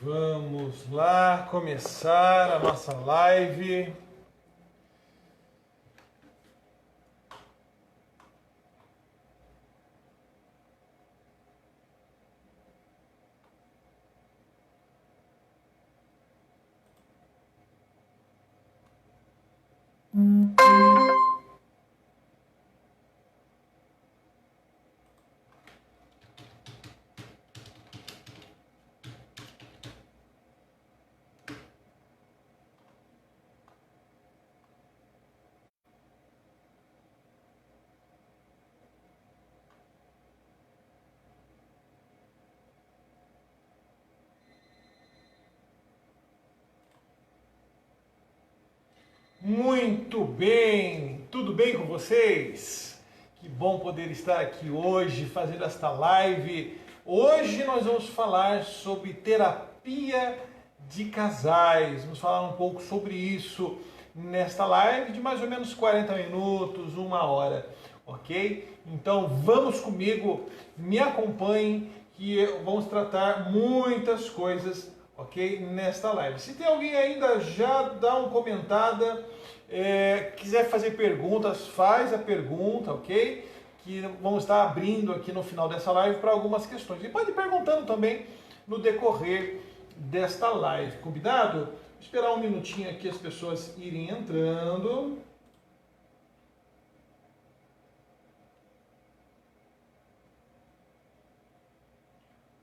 Vamos lá começar a nossa live. Muito bem, tudo bem com vocês? Que bom poder estar aqui hoje fazendo esta live. Hoje nós vamos falar sobre terapia de casais. Vamos falar um pouco sobre isso nesta live de mais ou menos 40 minutos, uma hora, ok? Então vamos comigo, me acompanhem que vamos tratar muitas coisas, ok? Nesta live. Se tem alguém ainda, já dá uma comentada. Quiser fazer perguntas, faz a pergunta, ok? Que vamos estar abrindo aqui no final dessa live para algumas questões. E pode ir perguntando também no decorrer desta live, combinado? Vou esperar um minutinho aqui as pessoas irem entrando.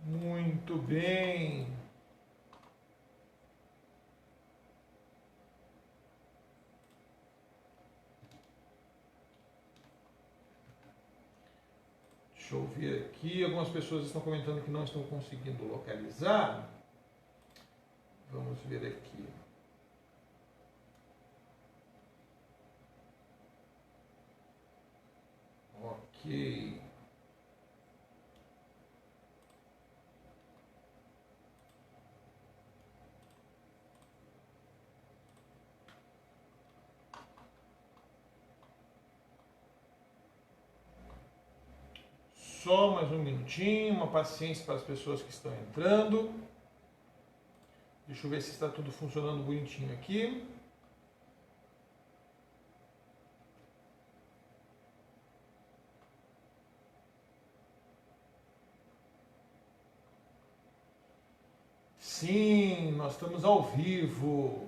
Muito bem. Deixa eu ver aqui. Algumas pessoas estão comentando que não estão conseguindo localizar. Vamos ver aqui. Ok. Só mais um minutinho, uma paciência para as pessoas que estão entrando. Deixa eu ver se está tudo funcionando bonitinho aqui. Sim, nós estamos ao vivo.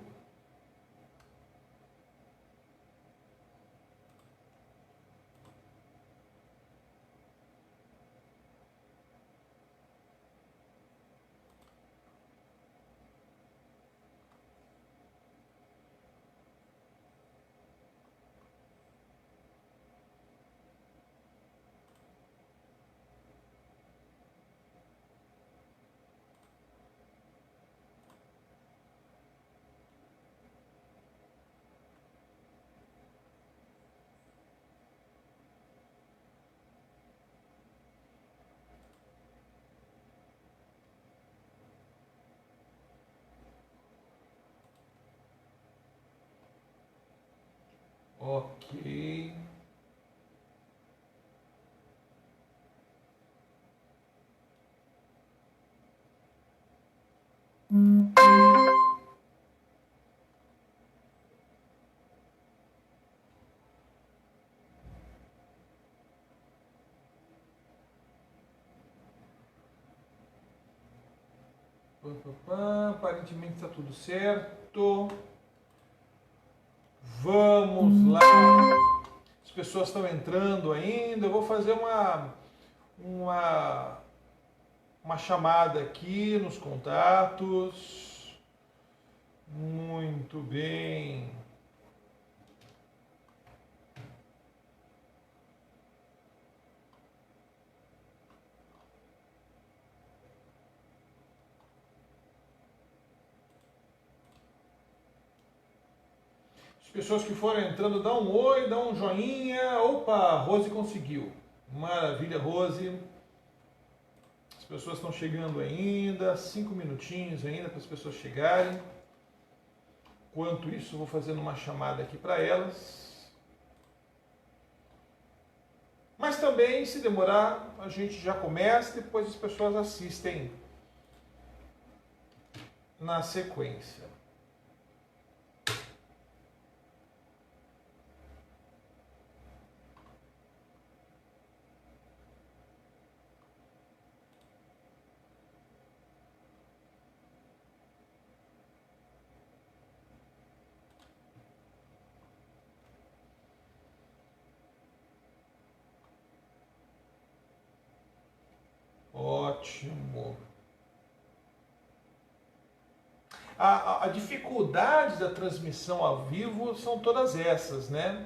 Ok. Aparentemente está tudo certo. Vamos lá. As pessoas estão entrando ainda. Eu vou fazer uma chamada aqui nos contatos. Muito bem. As pessoas que forem entrando, dá um oi, dá um joinha. Opa, a Rose conseguiu. Maravilha, Rose. As pessoas estão chegando ainda, 5 minutinhos ainda para as pessoas chegarem. Enquanto isso, vou fazendo uma chamada aqui para elas. Mas também, se demorar, a gente já começa e depois as pessoas assistem na sequência. Ótimo. A dificuldade da transmissão ao vivo são todas essas, né?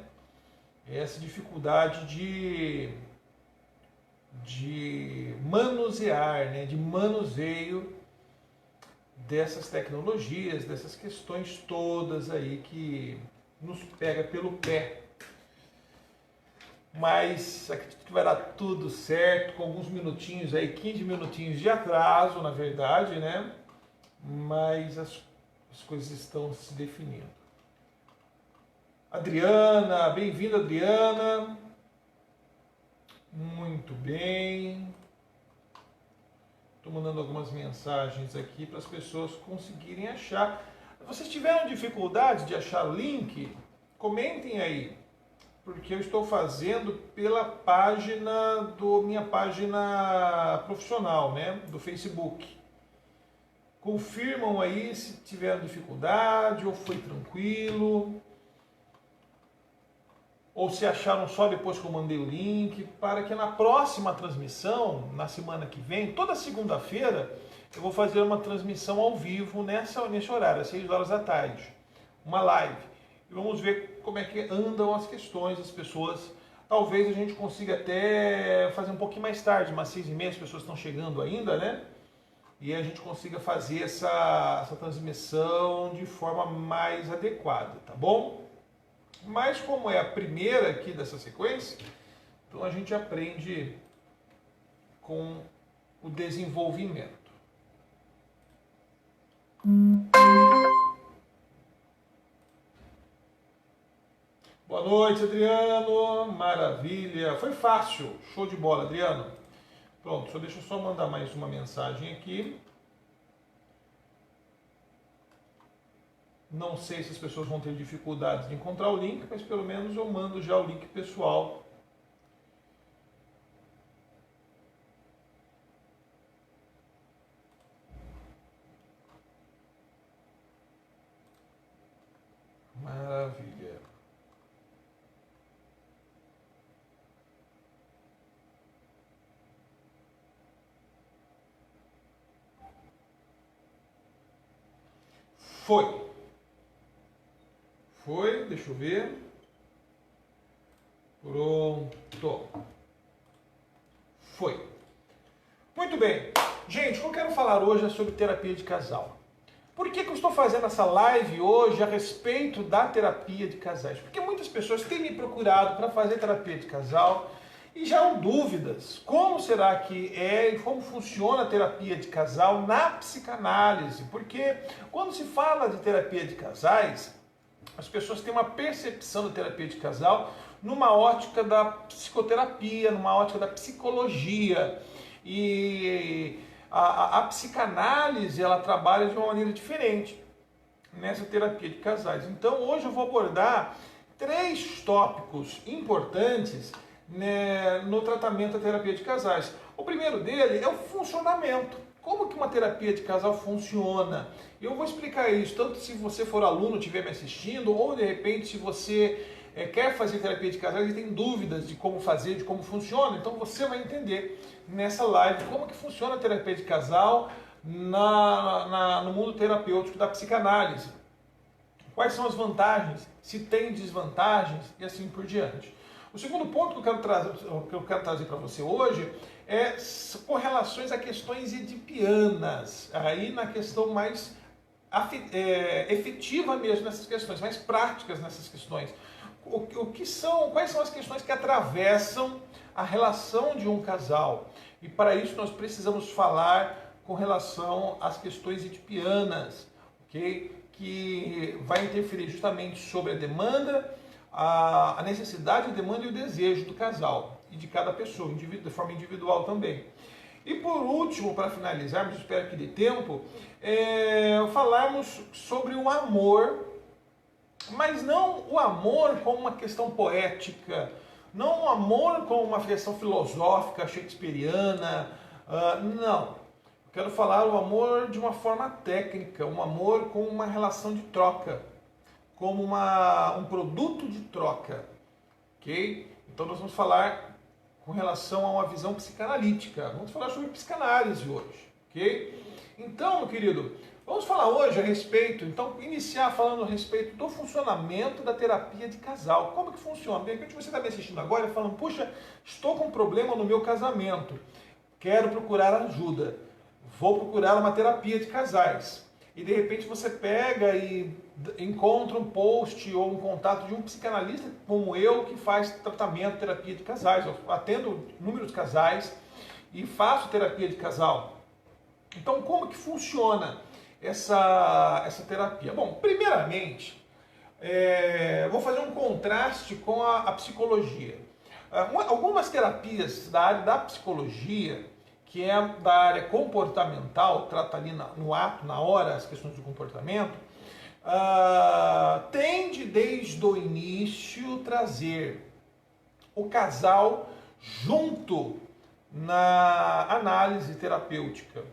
Essa dificuldade de manusear, né? De manuseio dessas tecnologias, dessas questões todas aí que nos pega pelo pé. Mas acredito que vai dar tudo certo, com alguns minutinhos aí, 15 minutinhos de atraso, na verdade, né? Mas as coisas estão se definindo. Adriana, bem-vinda, Adriana. Muito bem. Estou mandando algumas mensagens aqui para as pessoas conseguirem achar. Se vocês tiveram dificuldade de achar o link, comentem aí. Porque eu estou fazendo pela página minha página profissional, né, do Facebook. Confirmam aí se tiveram dificuldade ou foi tranquilo, ou se acharam só depois que eu mandei o link, para que na próxima transmissão, na semana que vem, toda segunda-feira, eu vou fazer uma transmissão ao vivo nesse horário, às 6 horas da tarde, uma live. E vamos ver como é que andam as questões das pessoas. Talvez a gente consiga até fazer um pouquinho mais tarde, umas 6h30, as pessoas estão chegando ainda, né? E a gente consiga fazer essa transmissão de forma mais adequada, tá bom? Mas como é a primeira aqui dessa sequência, então a gente aprende com o desenvolvimento. Boa noite, Adriano. Maravilha. Foi fácil. Show de bola, Adriano. Pronto, deixa eu só mandar mais uma mensagem aqui. Não sei se as pessoas vão ter dificuldades de encontrar o link, mas pelo menos eu mando já o link pessoal. Maravilha. Foi, deixa eu ver. Pronto. Foi. Muito bem. Gente, o que eu quero falar hoje é sobre terapia de casal. Por que eu estou fazendo essa live hoje a respeito da terapia de casais? Porque muitas pessoas têm me procurado para fazer terapia de casal e já há dúvidas. Como será que é e como funciona a terapia de casal na psicanálise? Porque quando se fala de terapia de casais, as pessoas têm uma percepção da terapia de casal numa ótica da psicoterapia, numa ótica da psicologia. E a psicanálise, ela trabalha de uma maneira diferente nessa terapia de casais. Então, hoje eu vou abordar 3 tópicos importantes, né, no tratamento da terapia de casais. O primeiro dele é o funcionamento. Como que uma terapia de casal funciona? Eu vou explicar isso, tanto se você for aluno, estiver me assistindo, ou de repente se você quer fazer terapia de casal e tem dúvidas de como fazer, de como funciona, então você vai entender nessa live como que funciona a terapia de casal no mundo terapêutico da psicanálise. Quais são as vantagens, se tem desvantagens e assim por diante. O segundo ponto que eu quero trazer para você hoje é correlações a questões edipianas, aí na questão mais efetiva mesmo nessas questões, mais práticas nessas questões. Quais são as questões que atravessam a relação de um casal? E para isso nós precisamos falar com relação às questões edipianas, ok? Que vai interferir justamente sobre a demanda, a necessidade, a demanda e o desejo do casal e de cada pessoa, de forma individual também. E por último, para finalizarmos, espero que dê tempo, falarmos sobre o amor, mas não o amor como uma questão poética, não o amor como uma questão filosófica, shakespeariana, não. Quero falar o amor de uma forma técnica, um amor com uma relação de troca, como um produto de troca, ok? Então nós vamos falar com relação a uma visão psicanalítica, vamos falar sobre psicanálise hoje, ok? Então, meu querido, vamos falar hoje a respeito, então iniciar falando a respeito do funcionamento da terapia de casal. Como que funciona? De repente você está me assistindo agora e falando, puxa, estou com um problema no meu casamento, quero procurar ajuda. Vou procurar uma terapia de casais. E de repente você pega e encontra um post ou um contato de um psicanalista como eu que faz tratamento, terapia de casais. Eu atendo inúmeros casais e faço terapia de casal. Então como que funciona essa terapia? Bom, primeiramente, vou fazer um contraste com a psicologia. Algumas terapias da área da psicologia, que é da área comportamental, trata ali no ato, na hora, as questões do comportamento, tende desde o início trazer o casal junto na análise terapêutica.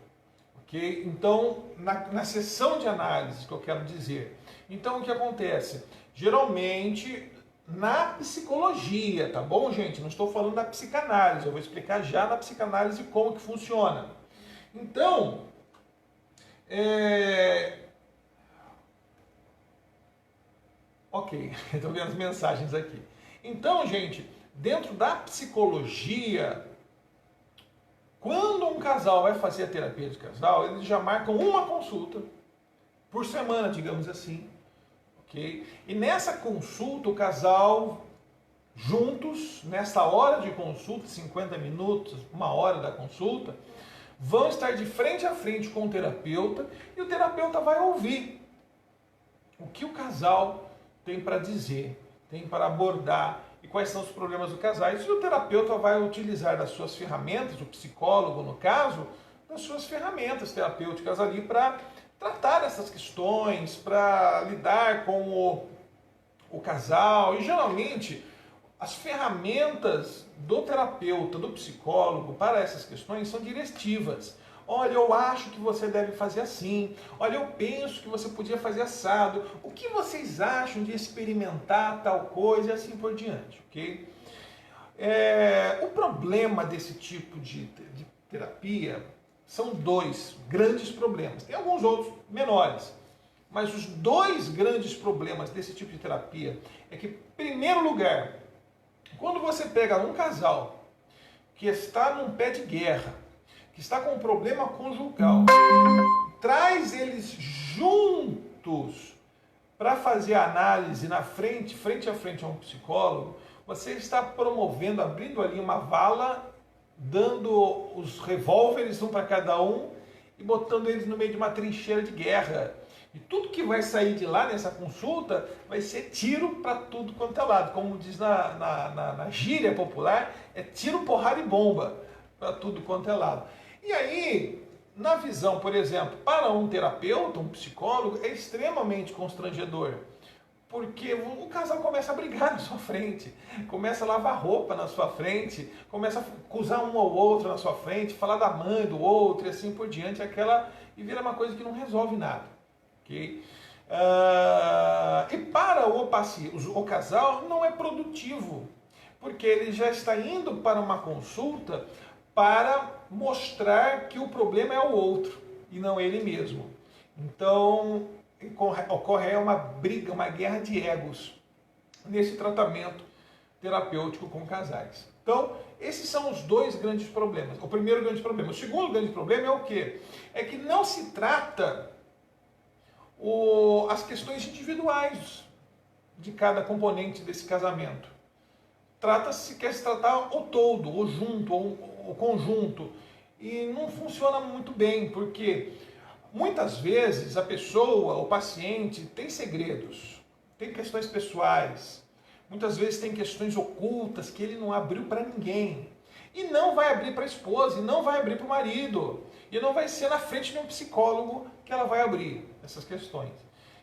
Okay? Então, na sessão de análise, que eu quero dizer. Então, o que acontece? Geralmente, na psicologia, tá bom, gente? Não estou falando da psicanálise, eu vou explicar já na psicanálise como que funciona. Então, ok, estou vendo as mensagens aqui. Então, gente, dentro da psicologia, quando um casal vai fazer a terapia de casal, eles já marcam uma consulta por semana, digamos assim. Okay? E nessa consulta, o casal, juntos, nessa hora de consulta, 50 minutos, uma hora da consulta, vão estar de frente a frente com o terapeuta e o terapeuta vai ouvir o que o casal tem para dizer, tem para abordar e quais são os problemas do casal. E o terapeuta vai utilizar das suas ferramentas, o psicólogo no caso, das suas ferramentas terapêuticas ali para tratar essas questões, para lidar com o casal. E geralmente as ferramentas do terapeuta, do psicólogo para essas questões são diretivas. Olha, eu acho que você deve fazer assim. Olha, eu penso que você podia fazer assado. O que vocês acham de experimentar tal coisa e assim por diante, ok? O problema desse tipo de terapia são dois grandes problemas. Tem alguns outros menores. Mas os dois grandes problemas desse tipo de terapia é que, em primeiro lugar, quando você pega um casal que está num pé de guerra, que está com um problema conjugal, traz eles juntos para fazer a análise frente a frente a um psicólogo, você está promovendo, abrindo ali uma vala, dando os revólveres um para cada um e botando eles no meio de uma trincheira de guerra. E tudo que vai sair de lá nessa consulta vai ser tiro para tudo quanto é lado. Como diz na gíria popular, é tiro, porrada e bomba para tudo quanto é lado. E aí, na visão, por exemplo, para um terapeuta, um psicólogo, é extremamente constrangedor. Porque o casal começa a brigar na sua frente, começa a lavar roupa na sua frente, começa a acusar um ao outro na sua frente, falar da mãe do outro e assim por diante, e vira uma coisa que não resolve nada. Okay? E para o casal não é produtivo, porque ele já está indo para uma consulta para mostrar que o problema é o outro e não ele mesmo. Então ocorre uma briga, uma guerra de egos nesse tratamento terapêutico com casais. Então, esses são os dois grandes problemas. O primeiro grande problema. O segundo grande problema é o quê? É que não se trata as questões individuais de cada componente desse casamento. Quer se tratar o todo, o junto, o conjunto. E não funciona muito bem, porque muitas vezes a pessoa, o paciente, tem segredos, tem questões pessoais, muitas vezes tem questões ocultas que ele não abriu para ninguém. E não vai abrir para a esposa, e não vai abrir para o marido. E não vai ser na frente de um psicólogo que ela vai abrir essas questões.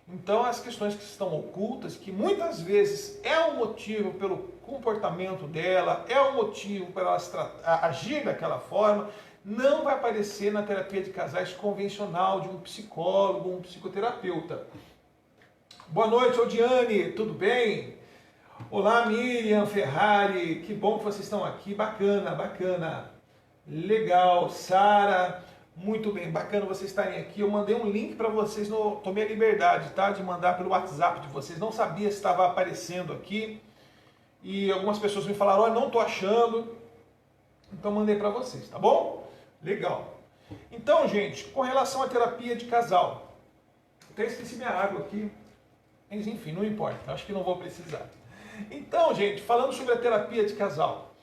Então, as questões que estão ocultas, que muitas vezes é um motivo pelo comportamento dela, é um motivo para ela agir daquela forma, não vai aparecer na terapia de casais convencional de um psicólogo, um psicoterapeuta. Boa noite, Odiane, tudo bem? Olá, Miriam Ferrari, que bom que vocês estão aqui, bacana, bacana. Legal, Sara, muito bem, bacana vocês estarem aqui. Eu mandei um link para vocês, tomei a liberdade, tá, de mandar pelo WhatsApp de vocês. Não sabia se estava aparecendo aqui. E algumas pessoas me falaram, olha, não estou achando. Então mandei para vocês, tá bom? Legal. Então, gente, com relação à terapia de casal. Até esqueci minha água aqui. Mas enfim, não importa, acho que não vou precisar. Então, gente, falando sobre a terapia de casal.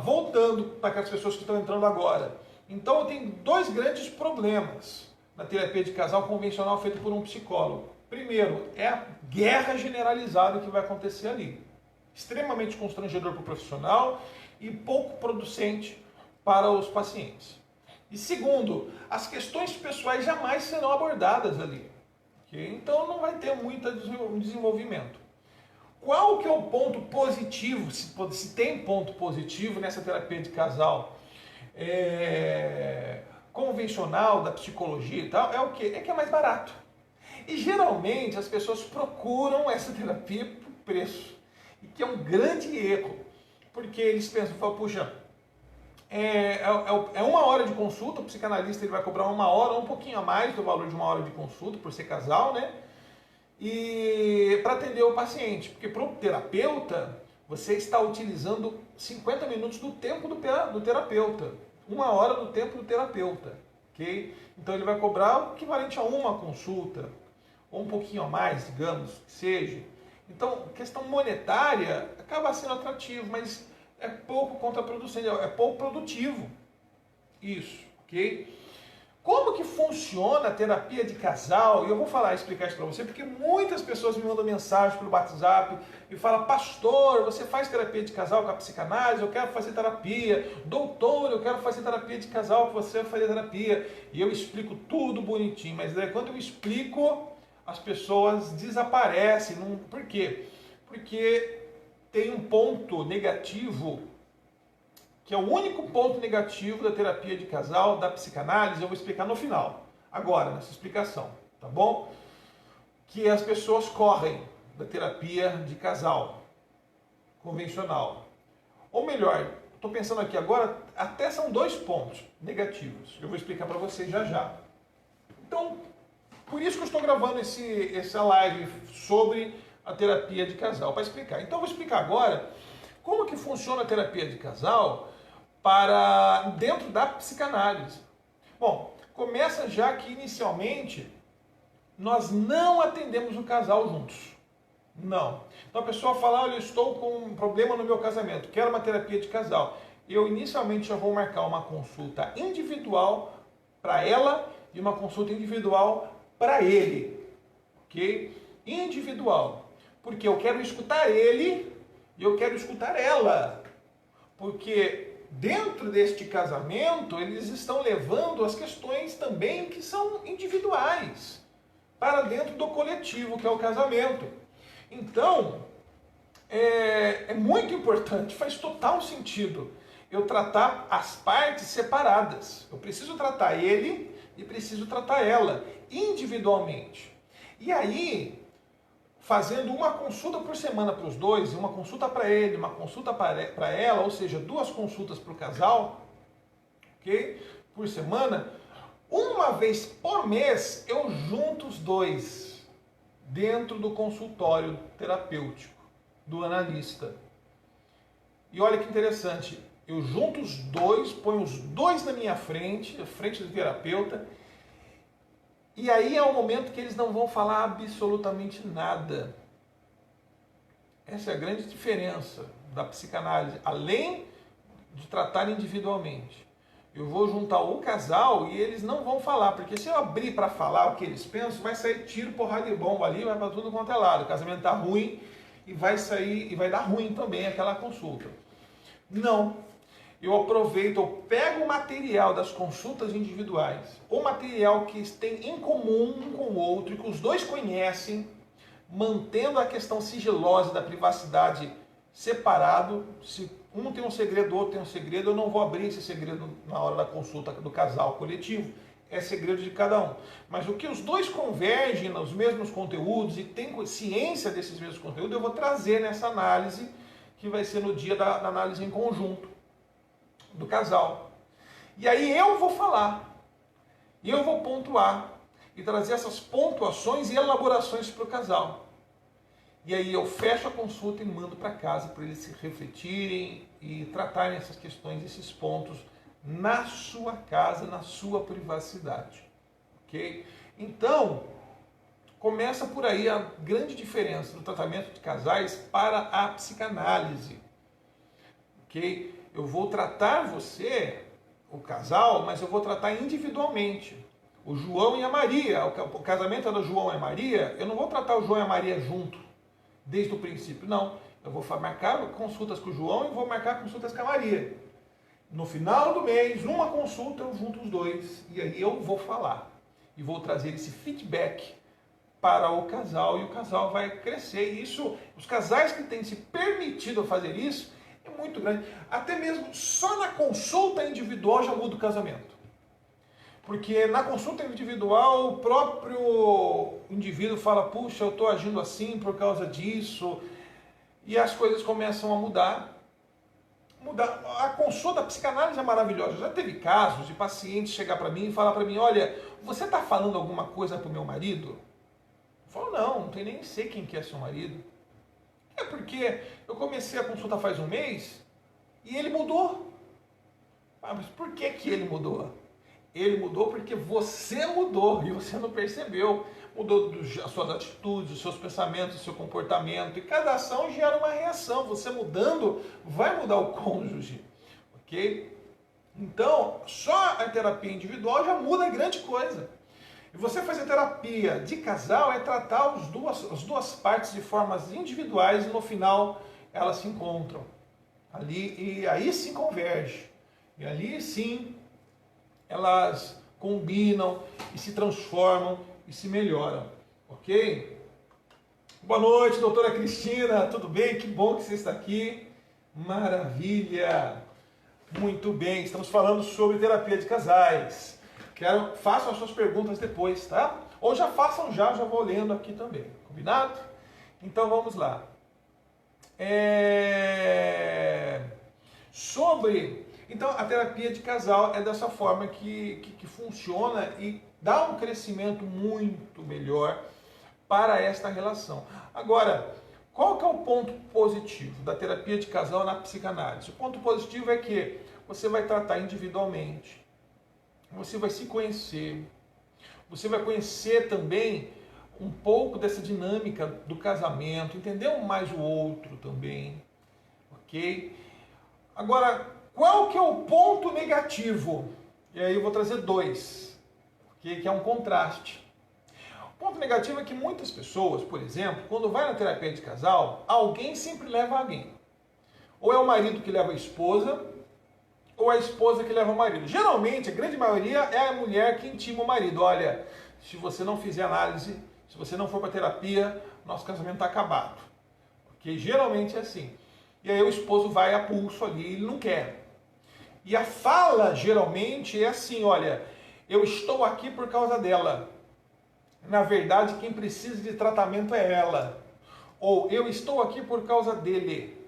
Voltando para aquelas pessoas que estão entrando agora. Então, tem dois grandes problemas na terapia de casal convencional feita por um psicólogo. Primeiro, é a guerra generalizada que vai acontecer ali. Extremamente constrangedor para o profissional e pouco producente para os pacientes. E segundo, as questões pessoais jamais serão abordadas ali. Okay? Então, não vai ter muito desenvolvimento. Qual que é o ponto positivo, se tem ponto positivo nessa terapia de casal convencional, da psicologia e tal, é o quê? É que é mais barato. E geralmente as pessoas procuram essa terapia por preço, e que é um grande erro, porque eles pensam, puxa, é 1 hora de consulta, o psicanalista ele vai cobrar 1 hora, um pouquinho a mais do valor de 1 hora de consulta, por ser casal, né? E para atender o paciente, porque para o terapeuta, você está utilizando 50 minutos do tempo do terapeuta, 1 hora do tempo do terapeuta, ok? Então ele vai cobrar o equivalente a uma consulta, ou um pouquinho a mais, digamos, que seja. Então, questão monetária acaba sendo atrativo, mas é pouco contraproducente, é pouco produtivo. Isso, ok? Como que funciona a terapia de casal? E eu vou explicar isso para você, porque muitas pessoas me mandam mensagem pelo WhatsApp e falam, pastor, você faz terapia de casal com a psicanálise? Eu quero fazer terapia. Doutor, eu quero fazer terapia de casal com você, fazer terapia. E eu explico tudo bonitinho, mas daí quando eu explico, as pessoas desaparecem. Por quê? Porque tem um ponto negativo, que é o único ponto negativo da terapia de casal, da psicanálise, eu vou explicar no final, agora, nessa explicação, tá bom? Que as pessoas correm da terapia de casal convencional. Ou melhor, estou pensando aqui agora, até são 2 pontos negativos, eu vou explicar para vocês já já. Então, por isso que eu estou gravando essa live sobre a terapia de casal, para explicar. Então, eu vou explicar agora como que funciona a terapia de casal para dentro da psicanálise. Bom, começa já que inicialmente nós não atendemos o casal juntos. Não. Então a pessoa fala, olha, eu estou com um problema no meu casamento, quero uma terapia de casal. Eu inicialmente já vou marcar uma consulta individual para ela e uma consulta individual para ele. Ok? Individual. Porque eu quero escutar ele e eu quero escutar ela. Porque dentro deste casamento, eles estão levando as questões também que são individuais para dentro do coletivo, que é o casamento. Então, é muito importante, faz total sentido eu tratar as partes separadas. Eu preciso tratar ele e preciso tratar ela individualmente. E aí, fazendo uma consulta por semana para os dois, uma consulta para ele, uma consulta para ela, ou seja, 2 consultas para o casal, ok? Por semana, uma vez por mês eu junto os dois dentro do consultório terapêutico do analista. E olha que interessante, eu junto os dois, ponho os dois na minha frente, à frente do terapeuta, e aí é o momento que eles não vão falar absolutamente nada. Essa é a grande diferença da psicanálise, além de tratar individualmente. Eu vou juntar o casal e eles não vão falar, porque se eu abrir para falar o que eles pensam, vai sair tiro, porrada e bomba ali, vai para tudo quanto é lado. O casamento está ruim e vai sair, e vai dar ruim também aquela consulta. Não. Eu aproveito, eu pego o material das consultas individuais, o material que tem em comum um com o outro e que os dois conhecem, mantendo a questão sigilosa da privacidade separado. Se um tem um segredo, o outro tem um segredo, eu não vou abrir esse segredo na hora da consulta do casal coletivo, é segredo de cada um. Mas o que os dois convergem nos mesmos conteúdos e têm ciência desses mesmos conteúdos, eu vou trazer nessa análise, que vai ser no dia da análise em conjunto do casal. E aí eu vou falar, e eu vou pontuar, e trazer essas pontuações e elaborações para o casal. E aí eu fecho a consulta e mando para casa para eles se refletirem e tratarem essas questões, esses pontos na sua casa, na sua privacidade. Ok? Então, começa por aí a grande diferença do tratamento de casais para a psicanálise. Ok? Eu vou tratar você, o casal, mas eu vou tratar individualmente. O João e a Maria, o casamento é do João e a Maria, eu não vou tratar o João e a Maria junto, desde o princípio, não. Eu vou marcar consultas com o João e vou marcar consultas com a Maria. No final do mês, numa consulta, eu junto os dois e aí eu vou falar. E vou trazer esse feedback para o casal e o casal vai crescer. E isso, os casais que têm se permitido fazer isso, é muito grande. Até mesmo só na consulta individual já muda o casamento. Porque na consulta individual o próprio indivíduo fala, puxa, eu estou agindo assim por causa disso. E as coisas começam a mudar. A consulta, a psicanálise é maravilhosa. Já teve casos de pacientes chegar para mim e falar para mim, olha, você está falando alguma coisa para o meu marido? Eu falo, não tem nem sei quem que é seu marido. É porque eu comecei a consulta faz um mês e ele mudou. Ah, mas por que que ele mudou? Ele mudou porque você mudou e você não percebeu. Mudou as suas atitudes, os seus pensamentos, o seu comportamento. E cada ação gera uma reação. Você mudando, vai mudar o cônjuge. Ok? Então, só a terapia individual já muda grande coisa. E você fazer terapia de casal é tratar as duas partes de formas individuais e no final elas se encontram. Ali, e aí sim converge. E ali sim elas combinam e se transformam e se melhoram, ok? Boa noite, doutora Cristina, tudo bem? Que bom que você está aqui. Maravilha! Muito bem, estamos falando sobre terapia de casais. Façam as suas perguntas depois, tá? Ou já façam já vou lendo aqui também, combinado? Então vamos lá. Então a terapia de casal é dessa forma que funciona e dá um crescimento muito melhor para esta relação. Agora, qual que é o ponto positivo da terapia de casal na psicanálise? O ponto positivo é que você vai tratar individualmente, você vai se conhecer, você vai conhecer também um pouco dessa dinâmica do casamento, entender mais o outro também, ok? Agora, qual que é o ponto negativo? E aí eu vou trazer dois, que é um contraste. O ponto negativo é que muitas pessoas, por exemplo, quando vai na terapia de casal, alguém sempre leva alguém. Ou é o marido que leva a esposa, ou a esposa que leva o marido. Geralmente, a grande maioria é a mulher que intima o marido. Olha, se você não fizer análise, se você não for para terapia, nosso casamento está acabado. Porque geralmente é assim. E aí o esposo vai a pulso ali, ele não quer. E a fala, geralmente, é assim, olha, eu estou aqui por causa dela. Na verdade, quem precisa de tratamento é ela. Ou eu estou aqui por causa dele.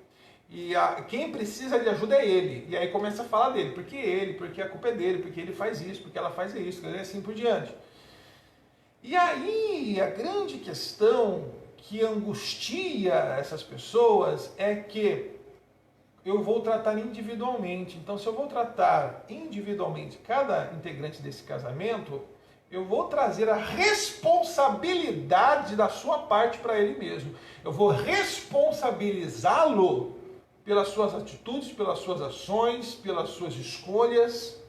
E quem precisa de ajuda é ele. E aí começa a falar dele. Porque a culpa é dele, porque ele faz isso, porque ela faz isso, e assim por diante. E aí, a grande questão que angustia essas pessoas é que eu vou tratar individualmente. Então, se eu vou tratar individualmente cada integrante desse casamento, eu vou trazer a responsabilidade da sua parte para ele mesmo. Eu vou responsabilizá-lo pelas suas atitudes, pelas suas ações, pelas suas escolhas.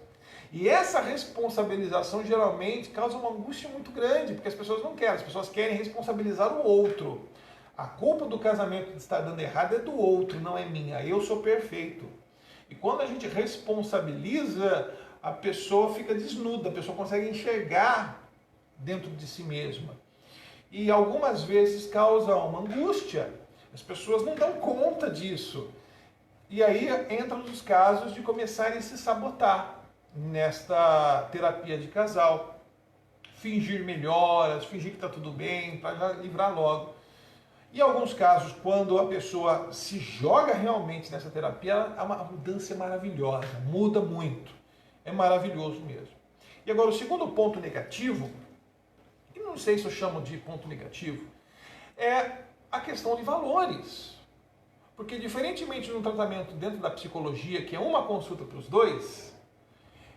E essa responsabilização geralmente causa uma angústia muito grande, porque as pessoas não querem, as pessoas querem responsabilizar o outro. A culpa do casamento de estar dando errado é do outro, não é minha. Eu sou perfeito. E quando a gente responsabiliza, a pessoa fica desnuda, a pessoa consegue enxergar dentro de si mesma. E algumas vezes causa uma angústia, as pessoas não dão conta disso. E aí entram os casos de começarem a se sabotar nesta terapia de casal. Fingir melhoras, fingir que está tudo bem, para livrar logo. E em alguns casos, quando a pessoa se joga realmente nessa terapia, a mudança é maravilhosa, muda muito. É maravilhoso mesmo. E agora o segundo ponto negativo, e não sei se eu chamo de ponto negativo, é a questão de valores. Porque diferentemente de um tratamento dentro da psicologia, que é uma consulta para os dois,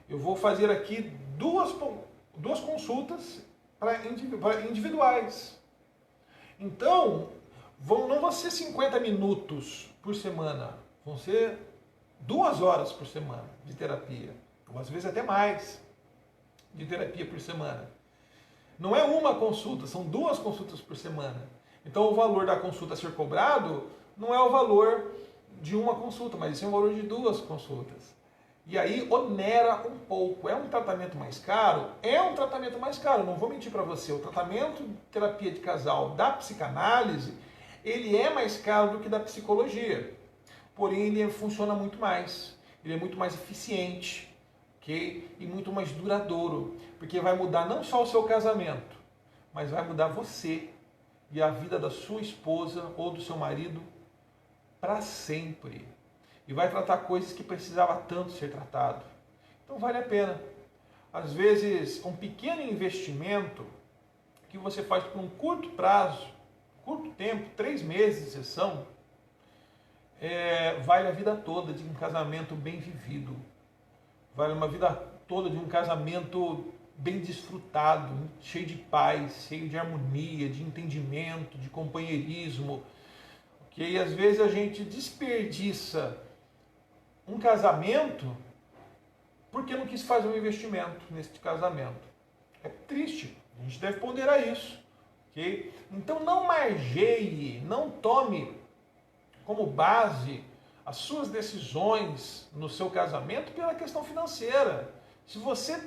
eu vou fazer aqui duas consultas para individuais. Então, não vão ser 50 minutos por semana, vão ser 2 horas por semana de terapia, ou às vezes até mais de terapia por semana. Não é uma consulta, são 2 consultas por semana. Então o valor da consulta a ser cobrado não é o valor de uma consulta, mas sim o valor de 2 consultas. E aí onera um pouco. É um tratamento mais caro? É um tratamento mais caro, não vou mentir para você. O tratamento de terapia de casal da psicanálise, ele é mais caro do que da psicologia. Porém, ele funciona muito mais. Ele é muito mais eficiente, ok? E muito mais duradouro. Porque vai mudar não só o seu casamento, mas vai mudar você e a vida da sua esposa ou do seu marido para sempre. E vai tratar coisas que precisava tanto ser tratado. Então vale a pena. Às vezes, um pequeno investimento que você faz por um curto prazo, curto tempo, 3 meses de sessão, vale a vida toda de um casamento bem vivido. Vale uma vida toda de um casamento bem desfrutado, cheio de paz, cheio de harmonia, de entendimento, de companheirismo. Okay? E às vezes a gente desperdiça um casamento porque não quis fazer um investimento nesse casamento. É triste, a gente deve ponderar isso. Okay? Então não margeie, não tome como base as suas decisões no seu casamento pela questão financeira. Se você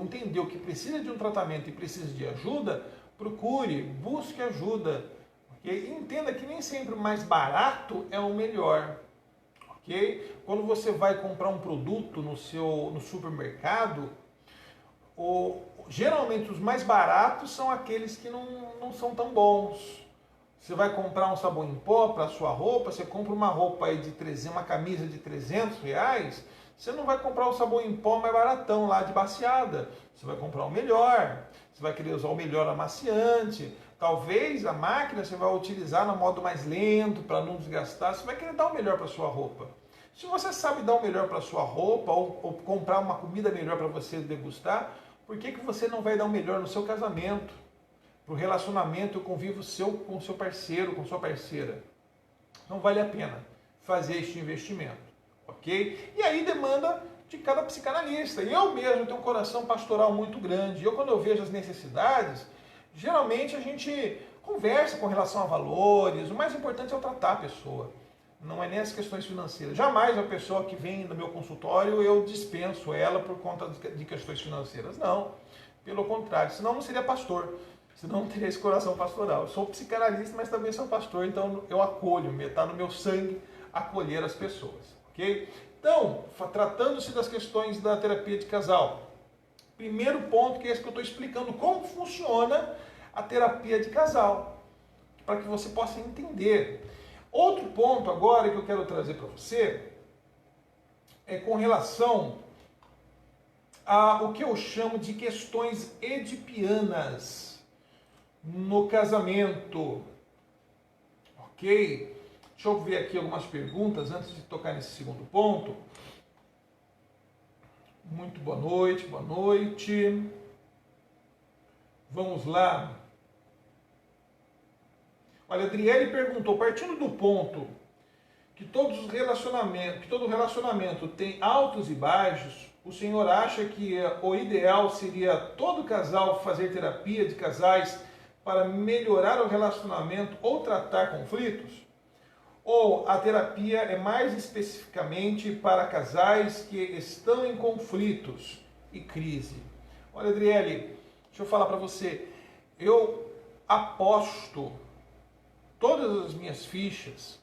entendeu que precisa de um tratamento e precisa de ajuda, procure, busque ajuda. Okay? E entenda que nem sempre o mais barato é o melhor. Okay? Quando você vai comprar um produto no supermercado, geralmente os mais baratos são aqueles que não são tão bons. Você vai comprar um sabão em pó para a sua roupa, você compra uma roupa aí uma camisa de R$300, você não vai comprar o sabão em pó mais baratão lá de baciada. Você vai comprar o melhor, você vai querer usar o melhor amaciante. Talvez a máquina você vai utilizar no modo mais lento para não desgastar, você vai querer dar o melhor para a sua roupa. Se você sabe dar o melhor para a sua roupa ou comprar uma comida melhor para você degustar, por que você não vai dar o melhor no seu casamento? Para o relacionamento, o convívio com o seu parceiro, com sua parceira. Não vale a pena fazer este investimento, ok? E aí demanda de cada psicanalista. Eu mesmo tenho um coração pastoral muito grande. Quando eu vejo as necessidades, geralmente a gente conversa com relação a valores. O mais importante é eu tratar a pessoa. Não é nem as questões financeiras. Jamais a pessoa que vem no meu consultório eu dispenso ela por conta de questões financeiras. Não. Pelo contrário, senão não seria pastor. Senão não teria esse coração pastoral. Eu sou psicanalista, mas também sou pastor, então eu acolho, está no meu sangue acolher as pessoas. Ok? Então, tratando-se das questões da terapia de casal, primeiro ponto que é esse que eu estou explicando, como funciona a terapia de casal, para que você possa entender. Outro ponto agora que eu quero trazer para você é com relação ao que eu chamo de questões edipianas no casamento. Ok? Deixa eu ver aqui algumas perguntas antes de tocar nesse segundo ponto. Muito boa noite, boa noite. Vamos lá. Olha, a Adriele perguntou, partindo do ponto que todo relacionamento tem altos e baixos, o senhor acha que o ideal seria todo casal fazer terapia de casais para melhorar o relacionamento ou tratar conflitos? Ou a terapia é mais especificamente para casais que estão em conflitos e crise? Olha, Adriele, deixa eu falar para você. Eu aposto todas as minhas fichas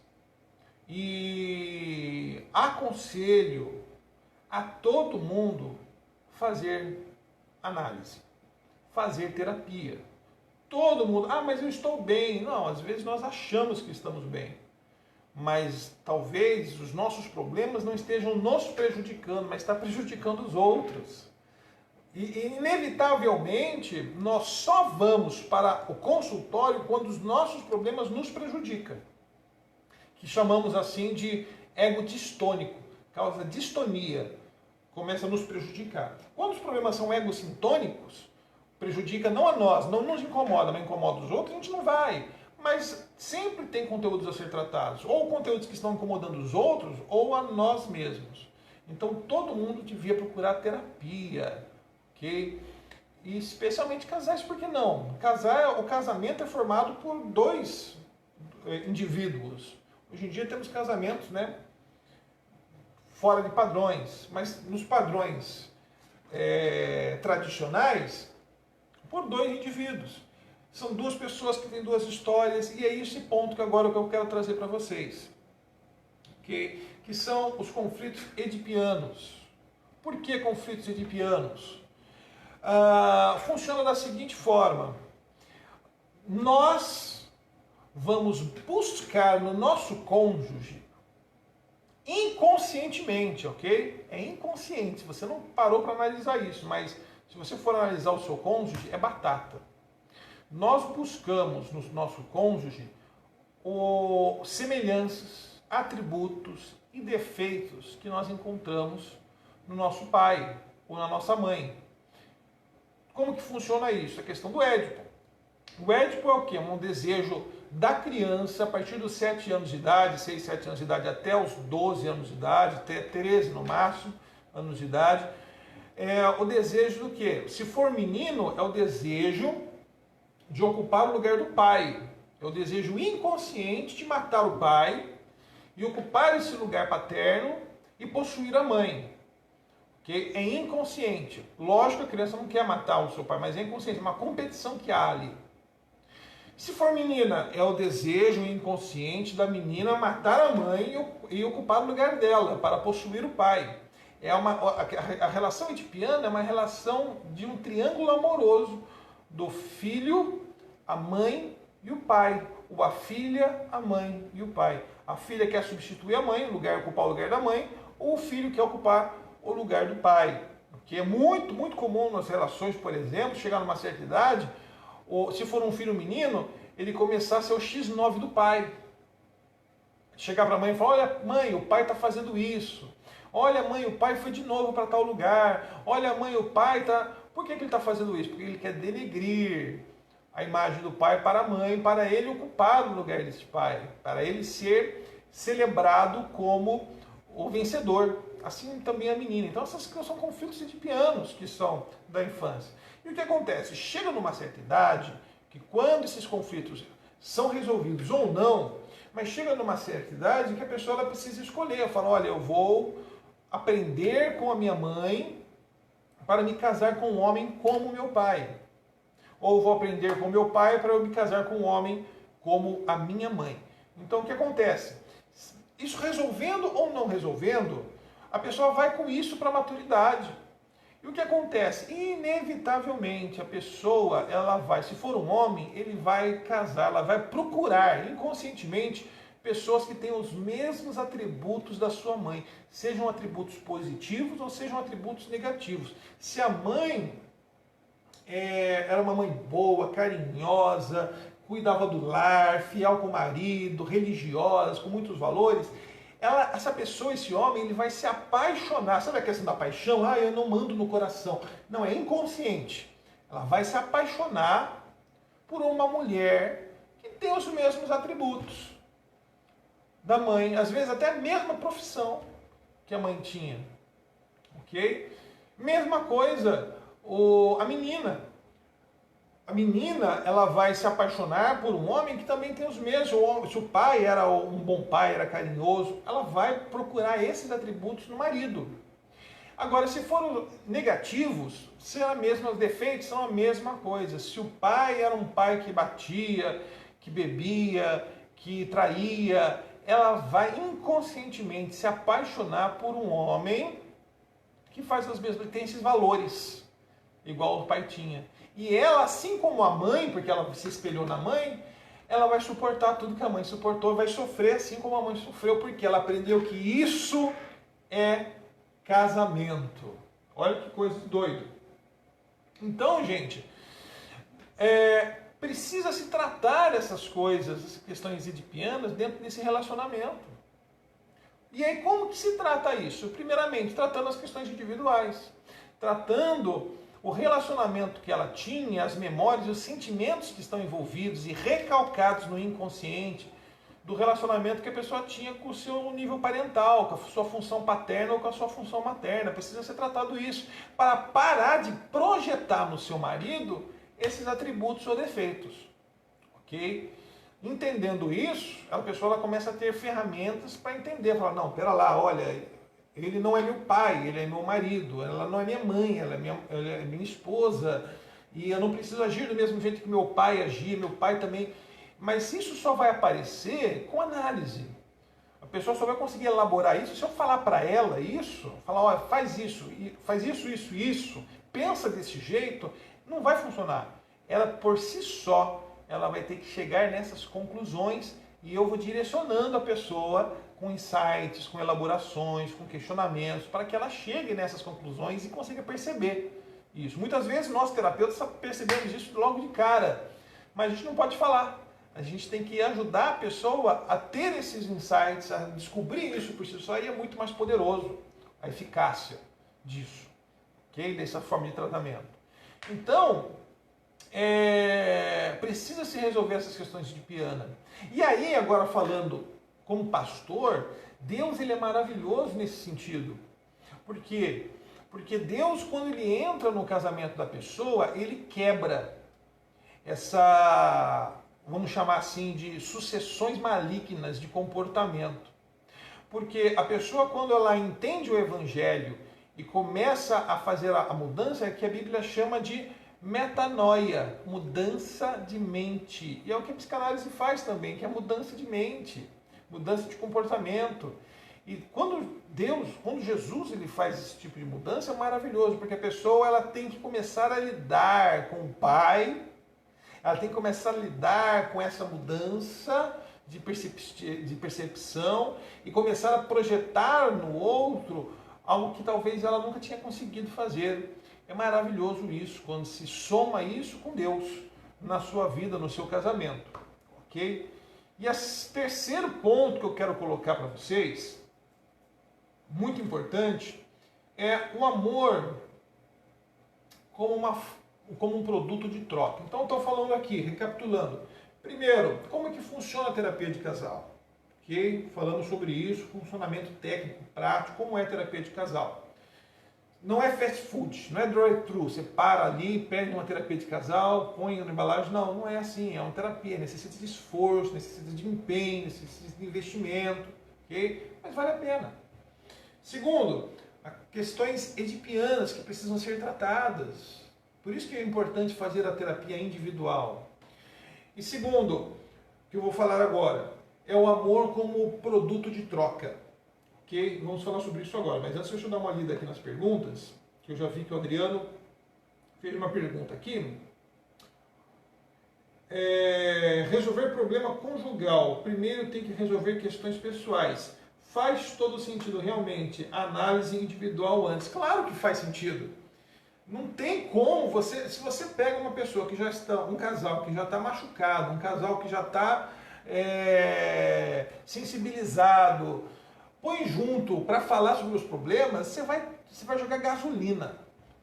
e aconselho a todo mundo fazer análise, fazer terapia. Todo mundo, mas eu estou bem. Não, às vezes nós achamos que estamos bem, mas talvez os nossos problemas não estejam nos prejudicando, mas está prejudicando os outros. E inevitavelmente nós só vamos para o consultório quando os nossos problemas nos prejudicam, que chamamos assim de ego distônico, causa distonia, começa a nos prejudicar. Quando os problemas são egocintônicos, prejudica não a nós, não nos incomoda, mas incomoda os outros, a gente não vai. Mas sempre tem conteúdos a ser tratados, ou conteúdos que estão incomodando os outros, ou a nós mesmos. Então todo mundo devia procurar terapia, ok? E especialmente casais, por que não? O casamento é formado por dois indivíduos. Hoje em dia temos casamentos, né, fora de padrões, mas nos padrões tradicionais, por dois indivíduos. São duas pessoas que têm duas histórias, e é esse ponto que agora eu quero trazer para vocês, que são os conflitos edipianos. Por que conflitos edipianos? Funciona da seguinte forma: nós vamos buscar no nosso cônjuge inconscientemente, ok? É inconsciente, você não parou para analisar isso, mas se você for analisar o seu cônjuge, é batata. Nós buscamos no nosso cônjuge semelhanças, atributos e defeitos que nós encontramos no nosso pai ou na nossa mãe. Como que funciona isso? A questão do Édipo. O Édipo é o quê? Um desejo da criança a partir dos 7 anos de idade, 6, 7 anos de idade, até os 12 anos de idade, até 13 no máximo anos de idade. É o desejo do quê? Se for menino, é o desejo de ocupar o lugar do pai. É o desejo inconsciente de matar o pai e ocupar esse lugar paterno e possuir a mãe. Okay? É inconsciente. Lógico que a criança não quer matar o seu pai, mas é inconsciente, é uma competição que há ali. Se for menina, é o desejo inconsciente da menina matar a mãe e ocupar o lugar dela para possuir o pai. A relação edipiana é uma relação de um triângulo amoroso do filho, a mãe e o pai. Ou a filha, a mãe e o pai. A filha quer substituir a mãe, ocupar o lugar da mãe, ou o filho quer ocupar o lugar do pai. Que é muito, muito comum nas relações, por exemplo, chegar numa certa idade, ou se for um filho menino, ele começar a ser o X9 do pai. Chegar para a mãe e falar: olha, mãe, o pai está fazendo isso. Olha, mãe, o pai foi de novo para tal lugar. Olha, mãe, o pai está... Por que ele está fazendo isso? Porque ele quer denegrir a imagem do pai para a mãe, para ele ocupar o lugar desse pai, para ele ser celebrado como o vencedor. Assim também a menina. Então essas são conflitos edipianos que são da infância. E o que acontece? Chega numa certa idade, que quando esses conflitos são resolvidos ou não, mas chega numa certa idade que a pessoa ela precisa escolher. Fala: olha, eu vou aprender com a minha mãe para me casar com um homem como meu pai. Ou vou aprender com meu pai para eu me casar com um homem como a minha mãe. Então o que acontece? Isso resolvendo ou não resolvendo, a pessoa vai com isso para a maturidade. E o que acontece? Inevitavelmente a pessoa, ela vai, se for um homem, ele vai casar, ela vai procurar inconscientemente pessoas que tenham os mesmos atributos da sua mãe, sejam atributos positivos ou sejam atributos negativos. Se a mãe era uma mãe boa, carinhosa, cuidava do lar, fiel com o marido, religiosa, com muitos valores, essa pessoa, esse homem, ele vai se apaixonar. Sabe a questão da paixão? Eu não mando no coração. Não, é inconsciente. Ela vai se apaixonar por uma mulher que tem os mesmos atributos da mãe, às vezes até a mesma profissão que a mãe tinha. Ok? Mesma coisa, a menina. A menina, ela vai se apaixonar por um homem que também tem os mesmos. Se o pai era um bom pai, era carinhoso, ela vai procurar esses atributos no marido. Agora, se foram negativos, serão os defeitos são a mesma coisa. Se o pai era um pai que batia, que bebia, que traía, ela vai inconscientemente se apaixonar por um homem que faz as mesmas, tem esses valores, igual o pai tinha. E ela, assim como a mãe, porque ela se espelhou na mãe, ela vai suportar tudo que a mãe suportou, vai sofrer assim como a mãe sofreu, porque ela aprendeu que isso é casamento. Olha que coisa doida. Então, gente, precisa se tratar essas coisas, essas questões edipianas dentro desse relacionamento. E aí, como que se trata isso? Primeiramente, tratando as questões individuais, tratando o relacionamento que ela tinha, as memórias, os sentimentos que estão envolvidos e recalcados no inconsciente do relacionamento que a pessoa tinha com o seu nível parental, com a sua função paterna ou com a sua função materna. Precisa ser tratado isso para parar de projetar no seu marido esses atributos ou defeitos. Ok? Entendendo isso, a pessoa ela começa a ter ferramentas para entender. Fala, não, pera lá, olha, ele não é meu pai, ele é meu marido, ela não é minha mãe, ela é minha esposa, e eu não preciso agir do mesmo jeito que meu pai agia, meu pai também. Mas isso só vai aparecer com análise. A pessoa só vai conseguir elaborar isso se eu falar para ela isso, falar, olha, faz isso, isso, pensa desse jeito, não vai funcionar. Ela por si só, ela vai ter que chegar nessas conclusões e eu vou direcionando a pessoa com insights, com elaborações, com questionamentos, para que ela chegue nessas conclusões e consiga perceber isso. Muitas vezes nós terapeutas percebemos isso logo de cara, mas a gente não pode falar. A gente tem que ajudar a pessoa a ter esses insights, a descobrir isso por si só, e é muito mais poderoso a eficácia disso, ok? Dessa forma de tratamento. Então, precisa se resolver essas questões de piana. E aí, agora falando como pastor, Deus ele é maravilhoso nesse sentido. Por quê? Porque Deus, quando ele entra no casamento da pessoa, ele quebra essa, vamos chamar assim, de sucessões malignas de comportamento. Porque a pessoa, quando ela entende o evangelho e começa a fazer a mudança, é que a Bíblia chama de metanoia, mudança de mente. E é o que a psicanálise faz também, que é mudança de mente, mudança de comportamento. E quando Jesus ele faz esse tipo de mudança, é maravilhoso, porque a pessoa ela tem que começar a lidar com o Pai, ela tem que começar a lidar com essa mudança de percepção e começar a projetar no outro algo que talvez ela nunca tinha conseguido fazer. É maravilhoso isso, quando se soma isso com Deus na sua vida, no seu casamento. Ok? E o terceiro ponto que eu quero colocar para vocês, muito importante, é o amor como um produto de troca. Então, estou falando aqui, recapitulando. Primeiro, como é que funciona a terapia de casal? Ok? Falando sobre isso, funcionamento técnico, prático, como é a terapia de casal. Não é fast food, não é drive-thru. Você para ali, pede uma terapia de casal, põe na embalagem. Não, não é assim. É uma terapia, necessita de esforço, necessita de empenho, necessita de investimento. Ok? Mas vale a pena. Segundo, questões edipianas que precisam ser tratadas. Por isso que é importante fazer a terapia individual. E segundo, que eu vou falar agora, é o amor como produto de troca. Ok? Vamos falar sobre isso agora, mas antes deixa eu dar uma lida aqui nas perguntas, que eu já vi que o Adriano fez uma pergunta aqui. Resolver problema conjugal. Primeiro tem que resolver questões pessoais. Faz todo sentido realmente a análise individual antes? Claro que faz sentido. Não tem como se você pega uma pessoa que já está, um casal que já está machucado, um casal que já está sensibilizado, põe junto para falar sobre os problemas, você vai jogar gasolina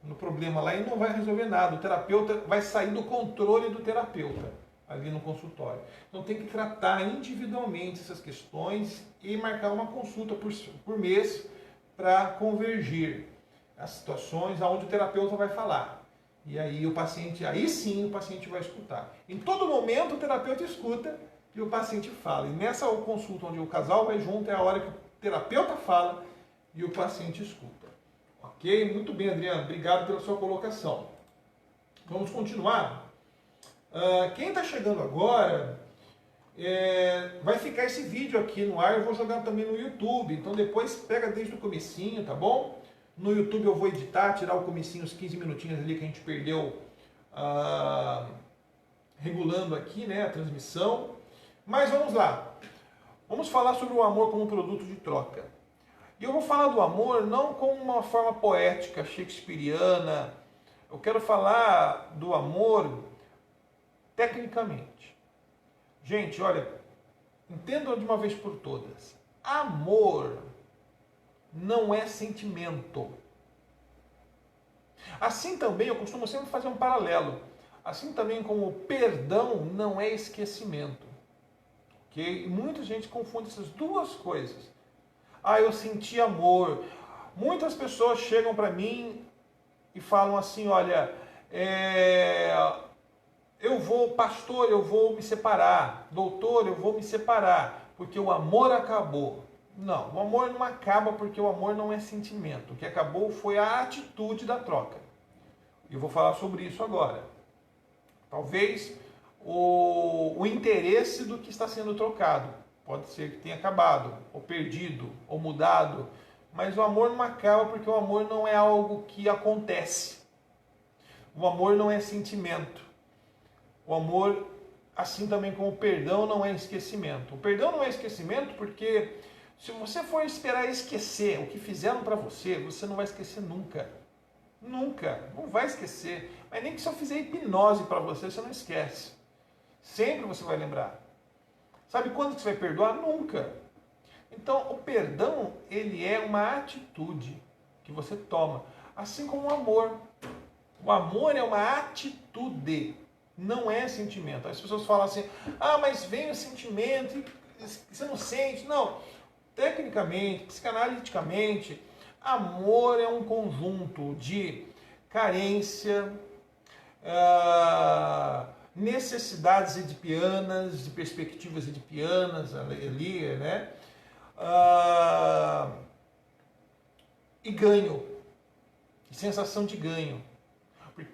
no problema lá e não vai resolver nada. O terapeuta vai sair do controle do terapeuta ali no consultório. Então tem que tratar individualmente essas questões e marcar uma consulta por mês para convergir as situações aonde o terapeuta vai falar. E aí o paciente, aí sim o paciente vai escutar. Em todo momento o terapeuta escuta e o paciente fala. E nessa consulta onde o casal vai junto é a hora que o terapeuta fala e o paciente escuta. Ok? Muito bem, Adriano. Obrigado pela sua colocação. Vamos continuar. Quem está chegando agora, vai ficar esse vídeo aqui no ar, eu vou jogar também no YouTube. Então depois pega desde o comecinho, tá bom? No YouTube eu vou editar, tirar o comecinho, os 15 minutinhos ali que a gente perdeu regulando aqui, né, a transmissão. Mas vamos lá. Vamos falar sobre o amor como produto de troca. E eu vou falar do amor não como uma forma poética, shakespeariana. Eu quero falar do amor tecnicamente. Gente, olha, entendam de uma vez por todas. Amor não é sentimento. Assim também, eu costumo sempre fazer um paralelo. Assim também como perdão não é esquecimento. Okay? E muita gente confunde essas duas coisas. Eu senti amor. Muitas pessoas chegam para mim e falam assim, olha, pastor, eu vou me separar. Doutor, eu vou me separar, porque o amor acabou. Não, o amor não acaba porque o amor não é sentimento. O que acabou foi a atitude da troca. E eu vou falar sobre isso agora. Talvez o interesse do que está sendo trocado. Pode ser que tenha acabado, ou perdido, ou mudado. Mas o amor não acaba porque o amor não é algo que acontece. O amor não é sentimento. O amor, assim também como o perdão, não é esquecimento. O perdão não é esquecimento porque se você for esperar esquecer o que fizeram para você, você não vai esquecer nunca. Nunca. Não vai esquecer. Mas nem que se eu fizer hipnose para você, você não esquece. Sempre você vai lembrar. Sabe quando que você vai perdoar? Nunca. Então, o perdão, ele é uma atitude que você toma. Assim como o amor. O amor é uma atitude, não é sentimento. As pessoas falam assim, mas vem o sentimento e você não sente. Não. Tecnicamente, psicanaliticamente, amor é um conjunto de carência, necessidades edipianas, de perspectivas edipianas ali, né? E ganho, sensação de ganho.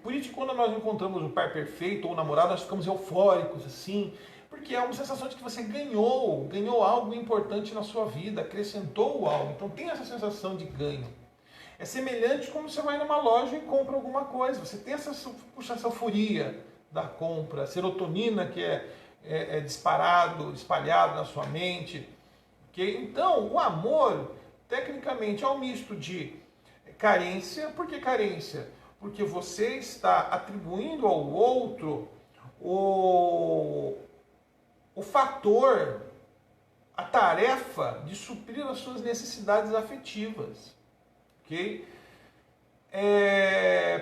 Por isso que quando nós encontramos um par perfeito ou um namorado, nós ficamos eufóricos assim, porque é uma sensação de que você ganhou algo importante na sua vida, acrescentou algo. Então tem essa sensação de ganho. É semelhante como você vai numa loja e compra alguma coisa. Você tem essa euforia da compra, a serotonina que é espalhado na sua mente. Okay? Então, o amor, tecnicamente, é um misto de carência. Por que carência? Porque você está atribuindo ao outro o fator, a tarefa de suprir as suas necessidades afetivas. Okay?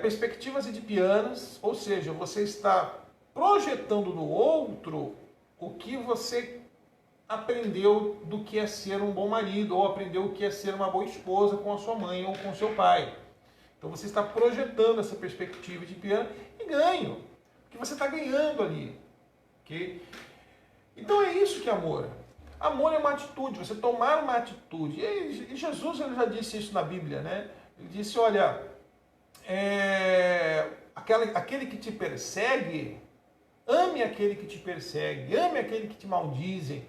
Perspectivas edipianas, ou seja, você está projetando no outro o que você aprendeu do que é ser um bom marido, ou aprendeu o que é ser uma boa esposa com a sua mãe ou com seu pai. Então você está projetando essa perspectiva edipiana e ganho, porque você está ganhando ali. Okay? Então é isso que é amor. Amor é uma atitude, você tomar uma atitude. E Jesus ele já disse isso na Bíblia, né? Ele disse, olha, aquele que te persegue, ame aquele que te persegue, ame aquele que te maldizem.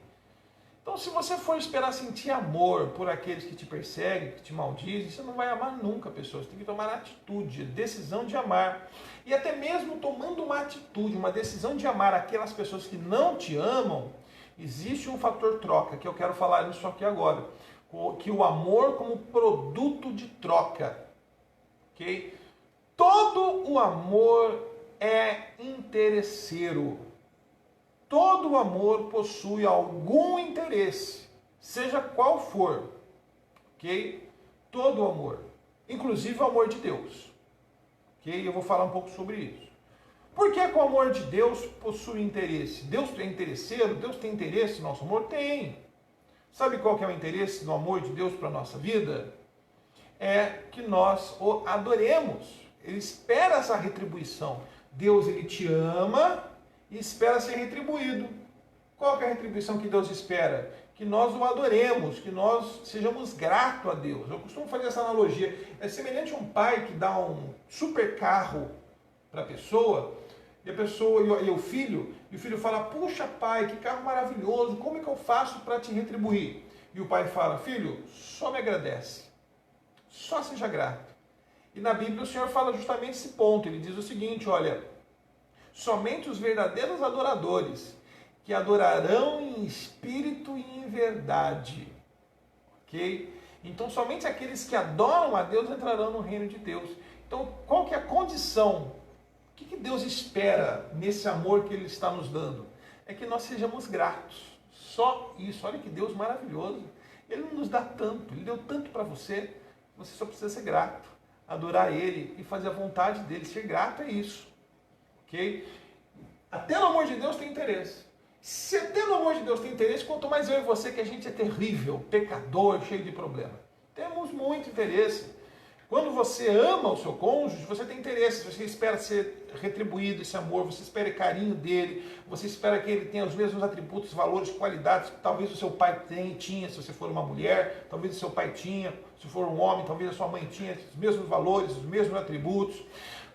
Então, se você for esperar sentir amor por aqueles que te perseguem, que te maldizem, você não vai amar nunca pessoas. Você tem que tomar atitude, decisão de amar. E até mesmo tomando uma atitude, uma decisão de amar aquelas pessoas que não te amam, existe um fator troca, que eu quero falar nisso aqui agora. Que o amor como produto de troca. Okay? Todo o amor é interesseiro. Todo o amor possui algum interesse, seja qual for. Ok? Todo o amor. Inclusive o amor de Deus. Ok? Eu vou falar um pouco sobre isso. Por que o amor de Deus possui interesse? Deus é interesseiro? Deus tem interesse no nosso amor? Tem. Sabe qual que é o interesse do amor de Deus para a nossa vida? É que nós o adoremos. Ele espera essa retribuição. Deus, ele te ama e espera ser retribuído. Qual que é a retribuição que Deus espera? Que nós o adoremos, que nós sejamos gratos a Deus. Eu costumo fazer essa analogia. É semelhante a um pai que dá um super carro para a pessoa, e o filho fala: puxa pai, que carro maravilhoso, como é que eu faço para te retribuir? E o pai fala: filho, só me agradece, só seja grato. E na Bíblia o Senhor fala justamente esse ponto. Ele diz o seguinte: olha, somente os verdadeiros adoradores que adorarão em espírito e em verdade. Ok? Então somente aqueles que adoram a Deus entrarão no reino de Deus. Então qual que é a condição? O que Deus espera nesse amor que Ele está nos dando? É que nós sejamos gratos. Só isso. Olha que Deus maravilhoso. Ele não nos dá tanto. Ele deu tanto para você. Você só precisa ser grato. Adorar Ele e fazer a vontade dEle. Ser grato é isso. Ok? Até no amor de Deus tem interesse. Se até no amor de Deus tem interesse, quanto mais eu e você, que a gente é terrível, pecador, cheio de problema. Temos muito interesse. Quando você ama o seu cônjuge, você tem interesse, você espera ser retribuído esse amor, você espera carinho dele, você espera que ele tenha os mesmos atributos, valores, qualidades que talvez o seu pai tinha, se você for uma mulher, talvez o seu pai tinha, se for um homem, talvez a sua mãe tinha os mesmos valores, os mesmos atributos.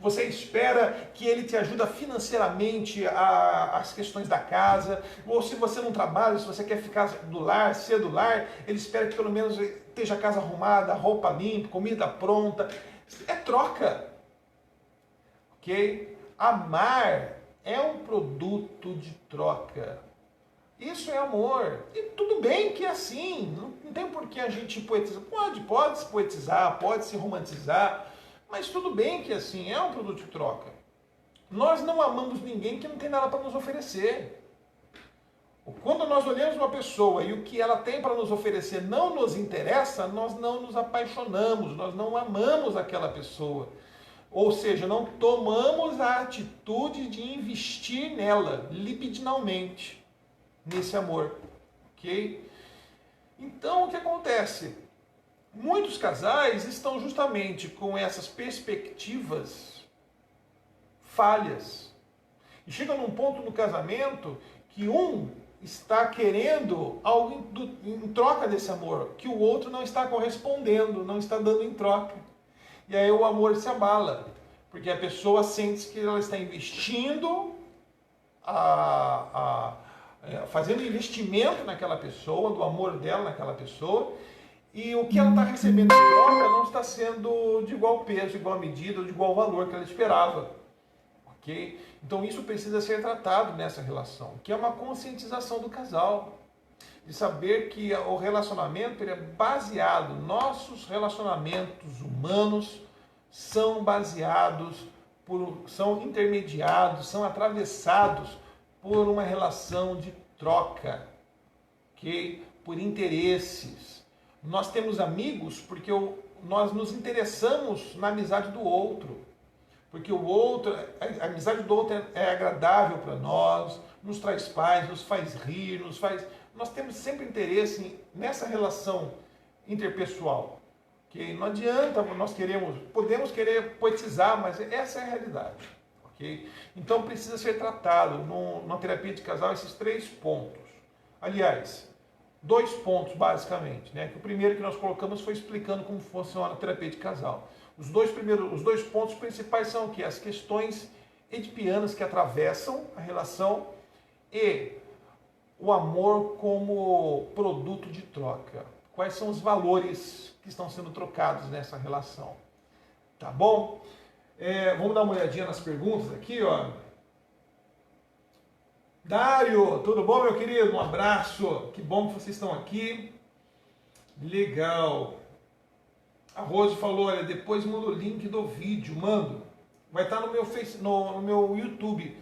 Você espera que ele te ajude financeiramente as questões da casa, ou se você não trabalha, se você quer ficar do lar, ser do lar, ele espera que pelo menos esteja a casa arrumada, roupa limpa, comida pronta. É troca. Ok? Amar é um produto de troca. Isso é amor. E tudo bem que é assim. Não tem por que a gente poetizar. Pode se poetizar, pode se romantizar. Mas tudo bem que assim, é um produto de troca. Nós não amamos ninguém que não tem nada para nos oferecer. Quando nós olhamos uma pessoa e o que ela tem para nos oferecer não nos interessa, nós não nos apaixonamos, nós não amamos aquela pessoa. Ou seja, não tomamos a atitude de investir nela, libidinalmente, nesse amor. Ok? Então, o que acontece? Muitos casais estão justamente com essas perspectivas falhas. E chega num ponto no casamento que um está querendo algo em troca desse amor, que o outro não está correspondendo, não está dando em troca. E aí o amor se abala, porque a pessoa sente que ela está investindo, fazendo investimento naquela pessoa, do amor dela naquela pessoa, e o que ela está recebendo em troca não está sendo de igual peso, de igual medida, ou de igual valor que ela esperava. Ok? Então isso precisa ser tratado nessa relação, que é uma conscientização do casal, de saber que o relacionamento ele é baseado, nossos relacionamentos humanos são baseados, são intermediados, são atravessados por uma relação de troca, ok? Por interesses. Nós temos amigos porque nós nos interessamos na amizade do outro. Porque o outro, a amizade do outro é agradável para nós, nos traz paz, nos faz rir, nós temos sempre interesse nessa relação interpessoal. Okay? Não adianta, podemos querer poetizar, mas essa é a realidade. Okay? Então precisa ser tratado na terapia de casal esses 3 pontos. Aliás, 2 pontos basicamente, né? Que o primeiro que nós colocamos foi explicando como funciona a terapia de casal. Os dois pontos principais são o quê? As questões edipianas que atravessam a relação e o amor como produto de troca. Quais são os valores que estão sendo trocados nessa relação? Tá bom? Vamos dar uma olhadinha nas perguntas aqui, ó. Dário, tudo bom, meu querido? Um abraço. Que bom que vocês estão aqui. Legal. A Rose falou, olha, depois manda o link do vídeo, mando. Vai estar no meu no meu YouTube.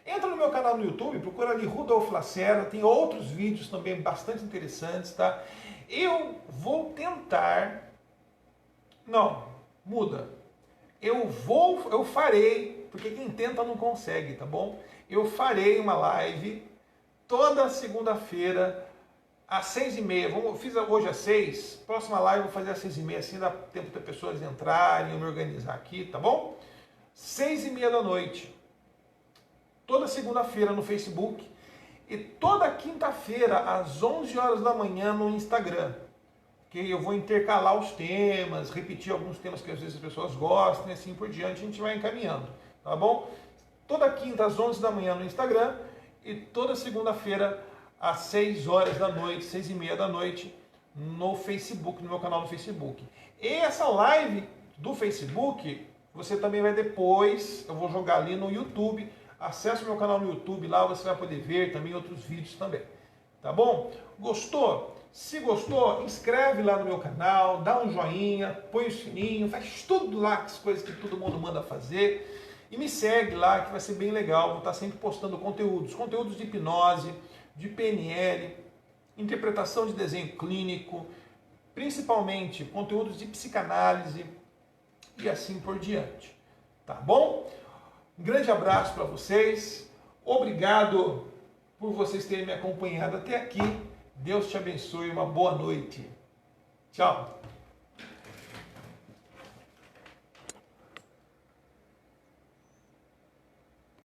Entra no meu canal no YouTube, procura ali Rudolf Lacerda, tem outros vídeos também bastante interessantes, tá? Eu vou tentar... Não, muda. Eu farei, porque quem tenta não consegue, tá bom? Eu farei uma live toda segunda-feira, às 6h30, fiz hoje às 6, próxima live eu vou fazer às 6h30, assim dá tempo das pessoas entrarem, eu me organizar aqui, tá bom? 6h30 da noite. Toda segunda-feira no Facebook e toda quinta-feira às 11 horas da manhã no Instagram. Okay? Eu vou intercalar os temas, repetir alguns temas que às vezes as pessoas gostam e assim por diante, a gente vai encaminhando, tá bom? Toda quinta às 11 da manhã no Instagram e toda segunda-feira às 6 horas da noite, 6h30 da noite, no Facebook, no meu canal no Facebook. E essa live do Facebook, você também vai depois, eu vou jogar ali no YouTube, acesse o meu canal no YouTube, lá você vai poder ver também outros vídeos também, tá bom? Gostou? Se gostou, inscreve lá no meu canal, dá um joinha, põe o sininho, faz tudo lá, as coisas que todo mundo manda fazer. E me segue lá, que vai ser bem legal, vou estar sempre postando conteúdos de hipnose, de PNL, interpretação de desenho clínico, principalmente conteúdos de psicanálise e assim por diante. Tá bom? Um grande abraço para vocês, obrigado por vocês terem me acompanhado até aqui. Deus te abençoe, uma boa noite. Tchau.